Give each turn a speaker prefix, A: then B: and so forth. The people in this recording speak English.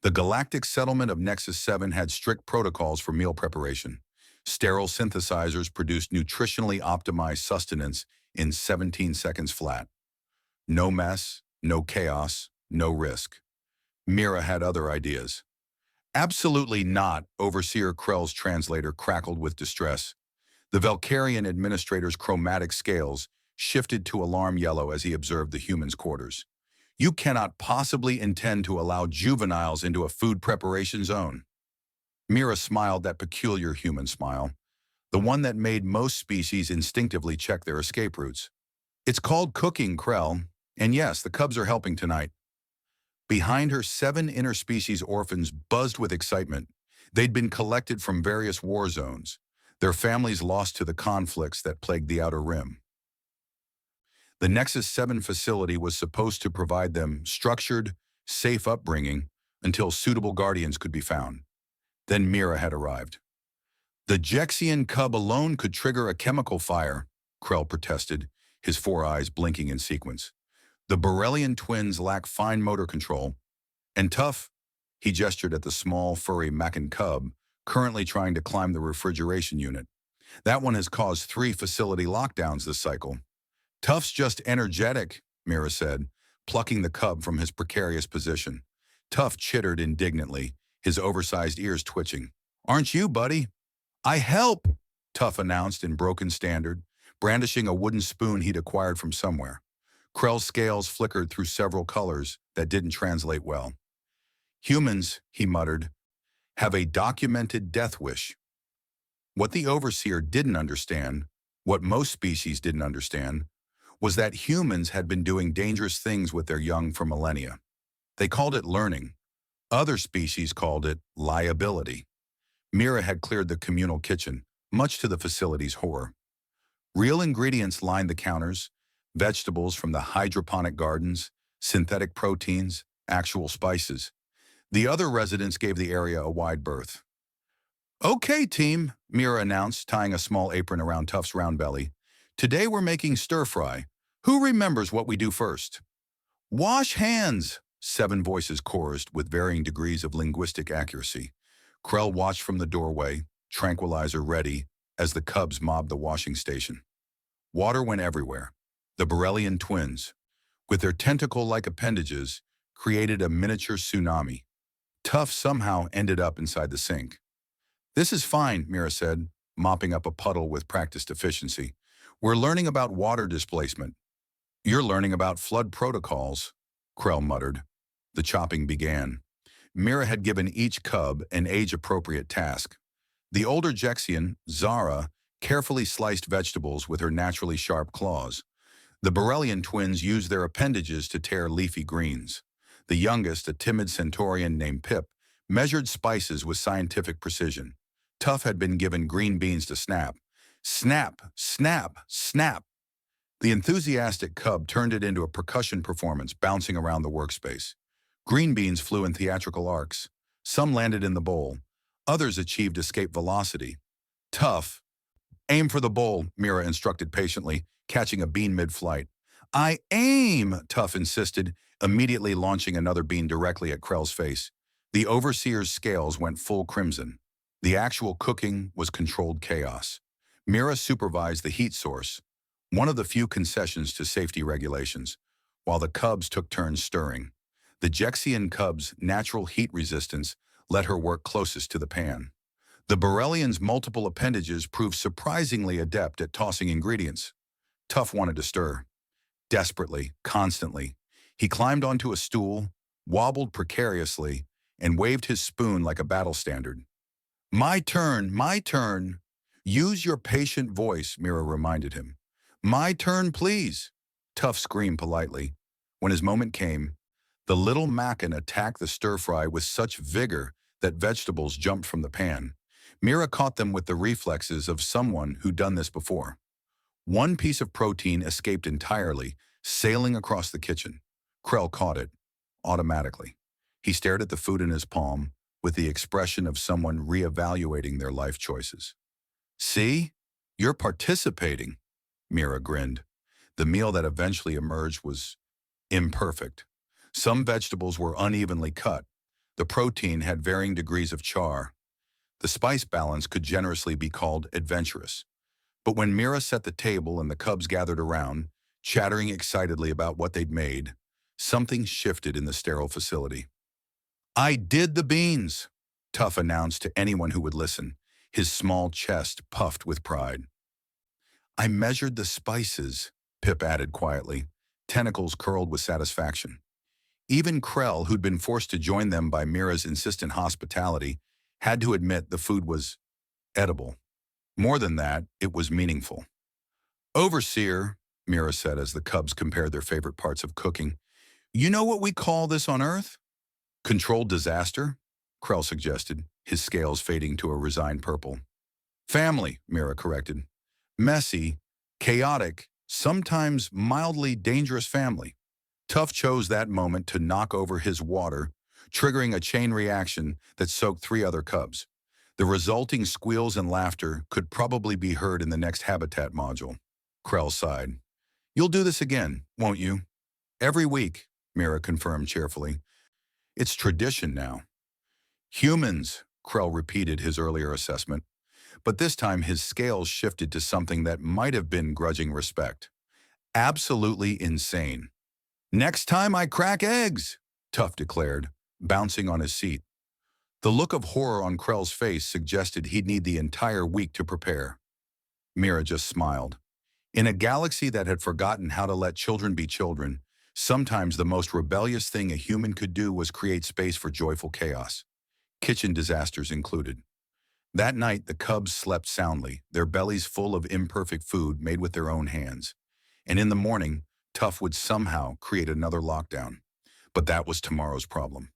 A: The galactic settlement of Nexus 7 had strict protocols for meal preparation. Sterile synthesizers produced nutritionally optimized sustenance in 17 seconds flat. No mess, no chaos, no risk. Mira had other ideas. Absolutely not, Overseer Krell's translator crackled with distress. The Valkyrian administrator's chromatic scales shifted to alarm yellow as he observed the humans' quarters. You cannot possibly intend to allow juveniles into a food preparation zone. Mira smiled that peculiar human smile, the one that made most species instinctively check their escape routes. It's called cooking, Krell, and yes, the cubs are helping tonight. Behind her, 7 interspecies orphans buzzed with excitement. They'd been collected from various war zones, their families lost to the conflicts that plagued the Outer Rim. The Nexus 7 facility was supposed to provide them structured, safe upbringing until suitable guardians could be found. Then Mira had arrived. The Jexian cub alone could trigger a chemical fire, Krell protested, his 4 eyes blinking in sequence. The Borrelian twins lack fine motor control. And tough, he gestured at the small, furry Maccan cub, currently trying to climb the refrigeration unit. That one has caused 3 facility lockdowns this cycle. Tough's just energetic, Mira said, plucking the cub from his precarious position. Tough chittered indignantly, his oversized ears twitching. Aren't you, buddy? I help, Tough announced in broken standard, brandishing a wooden spoon he'd acquired from somewhere. Krell's scales flickered through several colors that didn't translate well. Humans, he muttered, have a documented death wish. What the Overseer didn't understand, what most species didn't understand, was that humans had been doing dangerous things with their young for millennia. They called it learning. Other species called it liability. Mira had cleared the communal kitchen, much to the facility's horror. Real ingredients lined the counters, vegetables from the hydroponic gardens, synthetic proteins, actual spices. The other residents gave the area a wide berth. Okay, team, Mira announced, tying a small apron around Tough's round belly. Today we're making stir-fry. Who remembers what we do first? Wash hands, 7 voices chorused with varying degrees of linguistic accuracy. Krell watched from the doorway, tranquilizer ready, as the cubs mobbed the washing station. Water went everywhere. The Borrelian twins, with their tentacle-like appendages, created a miniature tsunami. Tough somehow ended up inside the sink. This is fine, Mira said, mopping up a puddle with practiced efficiency. We're learning about water displacement. You're learning about flood protocols, Krell muttered. The chopping began. Mira had given each cub an age-appropriate task. The older Jexian, Zara, carefully sliced vegetables with her naturally sharp claws. The Borrelian twins used their appendages to tear leafy greens. The youngest, a timid centaurian named Pip, measured spices with scientific precision. Tough had been given green beans to snap. Snap, snap, snap. The enthusiastic cub turned it into a percussion performance, bouncing around the workspace. Green beans flew in theatrical arcs. Some landed in the bowl. Others achieved escape velocity. Tough. Aim for the bowl, Mira instructed patiently, catching a bean mid-flight. I aim, Tough insisted, immediately launching another bean directly at Krell's face. The Overseer's scales went full crimson. The actual cooking was controlled chaos. Mira supervised the heat source, one of the few concessions to safety regulations, while the cubs took turns stirring. The Jexian cub's natural heat resistance let her work closest to the pan. The Borrelian's multiple appendages proved surprisingly adept at tossing ingredients. Tough wanted to stir. Desperately, constantly. He climbed onto a stool, wobbled precariously, and waved his spoon like a battle standard. My turn, my turn. Use your patient voice, Mira reminded him. My turn, please. Tough screamed politely. When his moment came, the little Maccan attacked the stir-fry with such vigor that vegetables jumped from the pan. Mira caught them with the reflexes of someone who'd done this before. One piece of protein escaped entirely, sailing across the kitchen. Krell caught it, automatically. He stared at the food in his palm with the expression of someone reevaluating their life choices. See? You're participating, Mira grinned. The meal that eventually emerged was imperfect. Some vegetables were unevenly cut. The protein had varying degrees of char. The spice balance could generously be called adventurous. But when Mira set the table and the cubs gathered around, chattering excitedly about what they'd made, something shifted in the sterile facility. "I did the beans," Tuff announced to anyone who would listen, his small chest puffed with pride. "I measured the spices," Pip added quietly, tentacles curled with satisfaction. Even Krell, who'd been forced to join them by Mira's insistent hospitality, had to admit the food was edible. More than that, it was meaningful. "Overseer," Mira said as the cubs compared their favorite parts of cooking, "you know what we call this on Earth?" "Controlled disaster," Krell suggested, his scales fading to a resigned purple. "Family," Mira corrected. "Messy, chaotic, sometimes mildly dangerous family." Tuff chose that moment to knock over his water, triggering a chain reaction that soaked 3 other cubs. The resulting squeals and laughter could probably be heard in the next habitat module. Krell sighed. "You'll do this again, won't you?" "Every week," Mira confirmed cheerfully. "It's tradition now." "Humans," Krell repeated his earlier assessment, but this time his scales shifted to something that might have been grudging respect. "Absolutely insane." "Next time I crack eggs," Tuff declared, bouncing on his seat. The look of horror on Krell's face suggested he'd need the entire week to prepare. Mira just smiled. In a galaxy that had forgotten how to let children be children, sometimes the most rebellious thing a human could do was create space for joyful chaos, kitchen disasters included. That night, the cubs slept soundly, their bellies full of imperfect food made with their own hands. And in the morning, Tuff would somehow create another lockdown. But that was tomorrow's problem.